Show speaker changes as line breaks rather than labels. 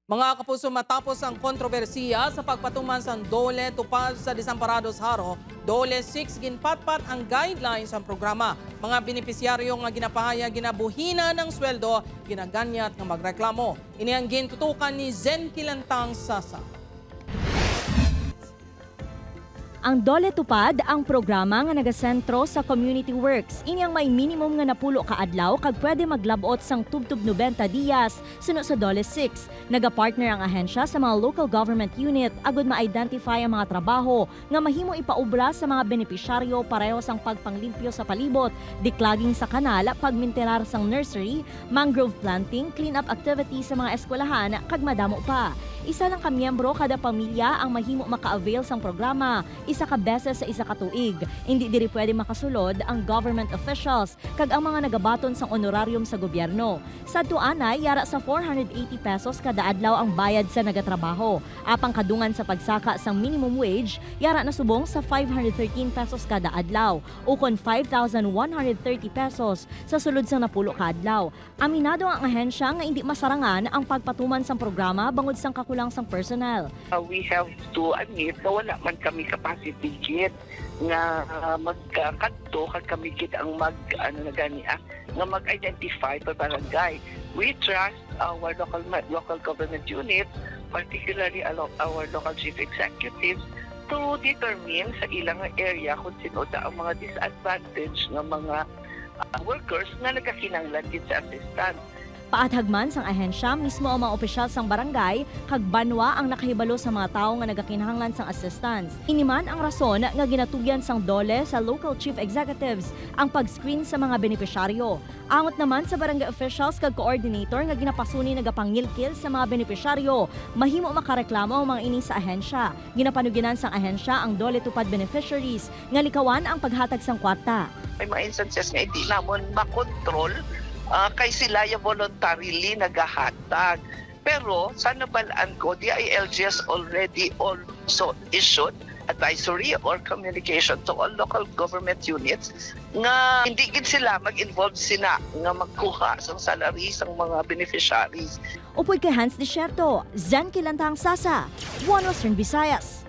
Mga kapuso, matapos ang kontrobersiya sa pagpatuman sa Dole tupad sa Desamparados Haro, Dole 6 ginpatpat ang guidelines sa programa. Mga benepisyaryo nga ginapahaya ginabuhina ng sweldo, ginaganyat nga magreklamo. Ini ang gintutukan ni Zen Kilantang Sasa.
Ang Dole Tupad ang programa nga nagasentro sa community works. Ini ang may minimum nga napulo ka adlaw kag pwede maglabot sang tubtub 90 diyas suno sa Dole 6. Nagapartner ang ahensya sa mga local government unit agud ma-identify ang mga trabaho nga mahimo ipaubra sa mga benepisyaryo pareho sang pagpanglimpyo sa palibot, diklaging sa kanal, pagminterar sang nursery, mangrove planting, clean-up activities sa mga eskwelahan kag madamo pa. Isa lang ka miyembro kada pamilya ang mahimo maka-avail sang programa, isa ka beses sa isa ka tuig. Hindi diri pwede makasulod ang government officials kag ang mga nagabaton sang honorarium sa gobyerno. Sa tuanay, yara sa 480 pesos kada adlaw ang bayad sa nagatrabaho. Apang kadungan sa pagsaka sang minimum wage, yara na subong sa 513 pesos kada adlaw, ukon 5,130 pesos sa sulod sang napulo ka adlaw. Aminado ang ahensya nga hindi masarangan ang pagpatuman sang programa bangod sang kakulang sang personnel.
We have to admit na wala man kami capacity kit nga magkanto kag kami kit ang nga mag-identify per barangay. We trust our local government unit, particularly our local chief executives, to determine sa ilang area kung sino ang mga disadvantaged nga mga workers nga nagakinanglan din sa assistance.
Paathagman sang ahensya mismo ang mga opisyal sang barangay kag banwa ang nakahibalo sa mga tawo nga nagakinahanglan sang assistance. Iniman ang rason nga ginatugyan sang Dole sa local chief executives ang pag-screen sa mga benepisyaryo. Angot naman sa barangay officials kag coordinator nga ginapasuni nagapangilkil sa mga benepisyaryo, mahimo makareklamo ang mga ini sa ahensya. Ginapanuginan sang ahensya ang Dole Tupad beneficiaries nga likawan ang paghatag sang kwarta.
May mga instances nga hindi namon makontrol kay sila yung voluntarily naghahatag. Pero sa nabalaan ko, DILGS already also issued advisory or communication to all local government units nga hindi gid sila mag-involve sina nga magkuha sa salary sang mga beneficiaries.
Upoy kay Hans Desierto, Zen Kilantang Sasa, One Western Visayas.